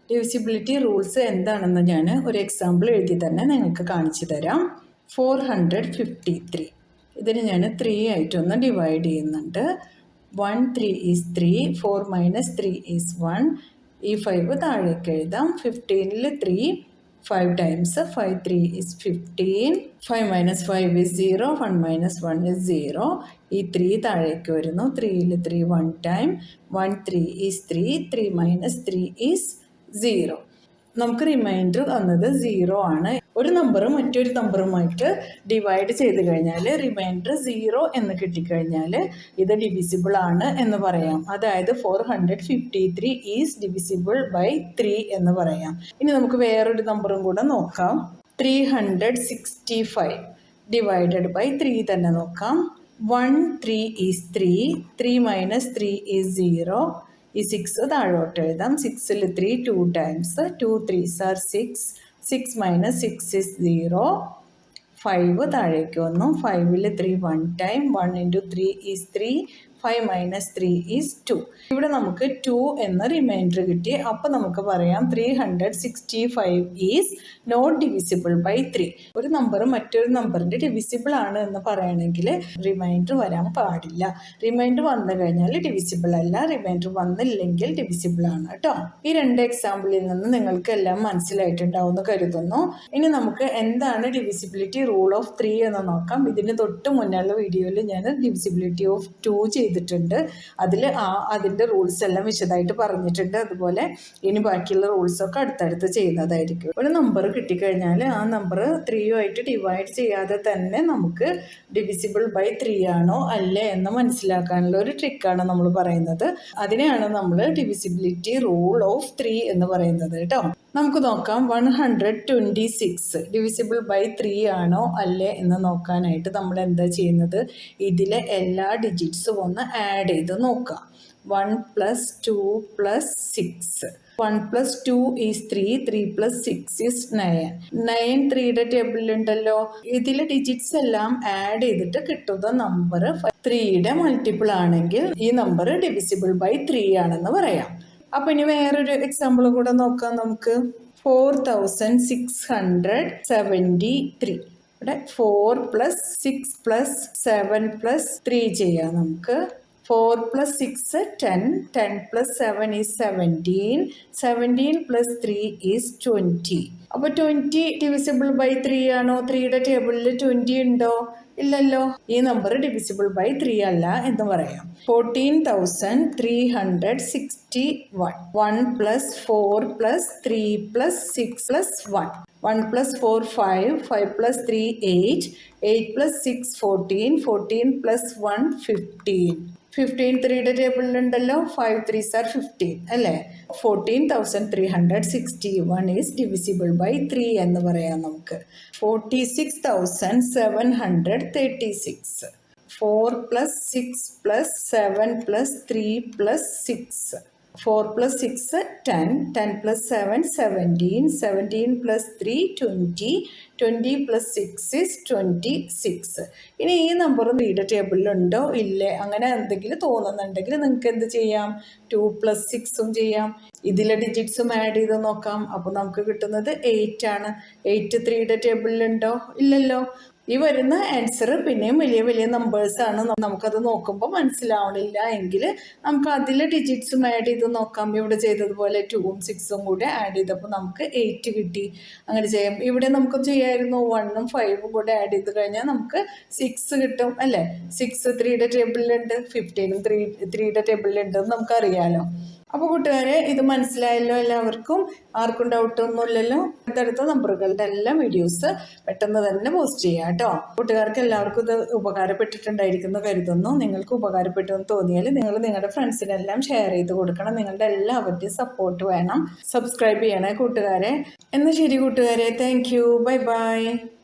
Divisibility rules എന്താണെന്ന് ഞാൻ ഒരു എക്സാമ്പിൾ എഴുതി തന്നെ നിങ്ങൾക്ക് കാണിച്ചു തരാം. 453 ഇതിന് ഞാൻ 3 ആയിട്ടൊന്ന് ഡിവൈഡ് ചെയ്യുന്നുണ്ട്. 1 3 ഈസ് 3, 4 മൈനസ് 3 ഈസ് 1. ഈ 5 താഴേക്ക് എഴുതാം. 15ൽ 3, 5 times 5 3 is 15. 5 minus 5 is 0, 1 minus 1 is 0. ഈ 3 താഴേക്ക് വരുന്നു. 3ൽ 3 1 ടൈം, 1 3 ഈസ് 3, 3 മൈനസ് 3 ഈസ് 0. നമുക്ക് റിമൈൻഡർ വന്നത് 0 ആണ്. ഒരു നമ്പർ മറ്റൊരു നമ്പറുമായിട്ട് ഡിവൈഡ് ചെയ്ത് കഴിഞ്ഞാൽ റിമൈൻഡർ 0 എന്ന് കിട്ടിക്കഴിഞ്ഞാൽ ഇത് ഡിവിസിബിൾ ആണ് എന്ന് പറയാം. അതായത് 453 ഈസ് ഡിവിസിബിൾ ബൈ 3 എന്ന് പറയാം. ഇനി നമുക്ക് വേറൊരു നമ്പറും കൂടെ നോക്കാം. 365 ഡിവൈഡഡ് ബൈ 3 തന്നെ നോക്കാം. 1 3 ഈസ് 3, 3 മൈനസ് 3 ഈസ് 0. ഈ 6 താഴോട്ട് എഴുതാം. 6ൽ 3 2 times, 2 3s are 6, 6 minus 6 is 0. 5 താഴേക്ക് വന്നു. 5ൽ 3 1 time, 1 into 3 is 3, 5 minus 3 is 2. ഇവിടെ നമുക്ക് 2 എന്ന റിമൈൻഡർ കിട്ടി. അപ്പോൾ നമുക്ക് പറയാം 365 ഈസ് നോട്ട് ഡിവിസിബിൾ ബൈ 3. ഒരു നമ്പർ മറ്റൊരു നമ്പറിൻ്റെ ഡിവിസിബിൾ ആണ് എന്ന് പറയണമെങ്കിൽ റിമൈൻഡർ വരാൻ പാടില്ല. റിമൈൻഡർ വന്നു കഴിഞ്ഞാൽ ഡിവിസിബിൾ അല്ല, റിമൈൻഡർ വന്നില്ലെങ്കിൽ ഡിവിസിബിൾ ആണ് കേട്ടോ. ഈ 2 എക്സാമ്പിളിൽ നിന്ന് നിങ്ങൾക്ക് എല്ലാം മനസ്സിലായിട്ടുണ്ടാവും എന്ന് കരുതുന്നു. ഇനി നമുക്ക് എന്താണ് ഡിവിസിബിലിറ്റി റൂൾ ഓഫ് 3 എന്ന് നോക്കാം. ഇതിന് തൊട്ട് മുന്നുള്ള വീഡിയോയിൽ ഞാൻ ഡിവിസിബിലിറ്റി ഓഫ് 2 ചെയ്തിട്ടുണ്ട്. അതിൻ്റെ റൂൾസ് എല്ലാം വിശദമായിട്ട് പറഞ്ഞിട്ടുണ്ട്. അതുപോലെ ഇനി ബാക്കിയുള്ള റൂൾസൊക്കെ അടുത്തടുത്ത് ചെയ്യുന്നതായിരിക്കും. ഒരു നമ്പർ കിട്ടിക്കഴിഞ്ഞാൽ ആ നമ്പർ 3 ഡിവൈഡ് ചെയ്യാതെ തന്നെ നമുക്ക് ഡിവിസിബിൾ ബൈ 3 ആണോ അല്ലേ എന്ന് മനസ്സിലാക്കാനുള്ള ഒരു ട്രിക്കാണ് നമ്മൾ പറയുന്നത്. അതിനെയാണ് നമ്മൾ ഡിവിസിബിലിറ്റി റൂൾ ഓഫ് 3 എന്ന് പറയുന്നത് കേട്ടോ. നമുക്ക് നോക്കാം. 126 ഡിവിസിബിൾ ബൈ 3 ആണോ അല്ലേ എന്ന് നോക്കാനായിട്ട് നമ്മൾ എന്താ ചെയ്യുന്നത്, ഇതിലെ എല്ലാ ഡിജിറ്റ്സും ഒന്ന് ആഡ് ചെയ്ത് നോക്കാം. 1 + 2 + 6. 1 + 2 ഈസ് 3, 3 + 6 ഈസ് 9. 9 3യുടെ ടേബിളിലുണ്ടല്ലോ. ഇതിലെ ഡിജിറ്റ്സ് എല്ലാം ആഡ് ചെയ്തിട്ട് കിട്ടുന്ന നമ്പർ 3യുടെ മൾട്ടിപ്പിൾ ആണെങ്കിൽ ഈ നമ്പർ ഡിവിസിബിൾ ബൈ 3 ആണെന്ന് പറയാം. അപ്പം ഇനി വേറൊരു എക്സാമ്പിൾ കൂടെ നോക്കാം നമുക്ക്. 4673. ഇവിടെ 4 + 6 + 7 + 3 ചെയ്യാം നമുക്ക്. 4 + 6 10, 10 + 7 is 17, 17 + 3 is 20. അപ്പോൾ 20 ഡിവിസിബിൾ ബൈ 3 ആണോ? 3യുടെ ടേബിളിൽ 20 ഉണ്ടോ? ഇല്ലല്ലോ. ഈ നമ്പർ ഡിവിസിബിൾ ബൈ 3 അല്ല എന്ന് പറയാം. 14,361. 1 + 4 + 3 + 6 + 1. 1 + 4 5, 5 + 3 8, 8 + 6 14, 14 + 1 15. 15 3യുടെ ടേബിളിലുണ്ടല്ലോ. 5 3s are 15 അല്ലേ. 14,361 ഈസ് ഡിവിസിബിൾ ബൈ 3 എന്ന് പറയാം നമുക്ക്. 46,736. 4 + 6 + 7 + 3 + 6. 4 + 6 10, 10 + 7 17, 17 + 3 20, 20 + 6 is 26. ഇനി ഈ നമ്പർ 3യുടെ ടേബിളിലുണ്ടോ ഇല്ലേ അങ്ങനെ എന്തെങ്കിലും തോന്നുന്നുണ്ടെങ്കിൽ നിങ്ങൾക്ക് എന്ത് ചെയ്യാം, 2 + 6 ചെയ്യാം. ഇതിലെ ഡിജിറ്റ്സും ആഡ് ചെയ്ത് നോക്കാം. അപ്പോൾ നമുക്ക് കിട്ടുന്നത് 8 ആണ്. 8 3യുടെ ടേബിളിലുണ്ടോ? ഇല്ലല്ലോ. ഈ വരുന്ന ആൻസർ പിന്നെയും വലിയ വലിയ നമ്പേഴ്സാണ്. നമുക്കത് നോക്കുമ്പോൾ മനസ്സിലാവണില്ല എങ്കിൽ നമുക്ക് അതിലെ ഡിജിറ്റ്സും ആഡ് ചെയ്ത് നോക്കാം. ഇവിടെ ചെയ്തതുപോലെ 2ഉം 6ഉം കൂടെ ആഡ് ചെയ്തപ്പോൾ നമുക്ക് 8 കിട്ടി. അങ്ങനെ ചെയ്യാം. ഇവിടെ നമുക്ക് ചെയ്യായിരുന്നു 1ഉം 5ഉം കൂടെ ആഡ് ചെയ്ത് കഴിഞ്ഞാൽ നമുക്ക് 6 കിട്ടും അല്ലേ. 6 3യുടെ ടേബിളിലുണ്ട്, 15ഉം 3യുടെ ടേബിളിലുണ്ട് എന്ന് നമുക്കറിയാലോ. അപ്പോൾ കൂട്ടുകാരെ ഇത് മനസ്സിലായല്ലോ എല്ലാവർക്കും? ആർക്കും ഡൗട്ടൊന്നുമില്ലല്ലോ? അടുത്തടുത്ത നമ്പറുകളുടെ എല്ലാ വീഡിയോസ് പെട്ടെന്ന് തന്നെ പോസ്റ്റ് ചെയ്യാം കേട്ടോ. കൂട്ടുകാർക്ക് എല്ലാവർക്കും ഇത് ഉപകാരപ്പെട്ടിട്ടുണ്ടായിരിക്കുന്നു കരുതുന്നു. നിങ്ങൾക്ക് ഉപകാരപ്പെട്ടെന്ന് തോന്നിയാൽ നിങ്ങൾ നിങ്ങളുടെ ഫ്രണ്ട്സിനെല്ലാം ഷെയർ ചെയ്ത് കൊടുക്കണം. നിങ്ങളുടെ എല്ലാവരുടെയും സപ്പോർട്ട് വേണം. സബ്സ്ക്രൈബ് ചെയ്യണേ കൂട്ടുകാരെ. എന്നാൽ ശരി കൂട്ടുകാരെ, താങ്ക് യു. Bye bye.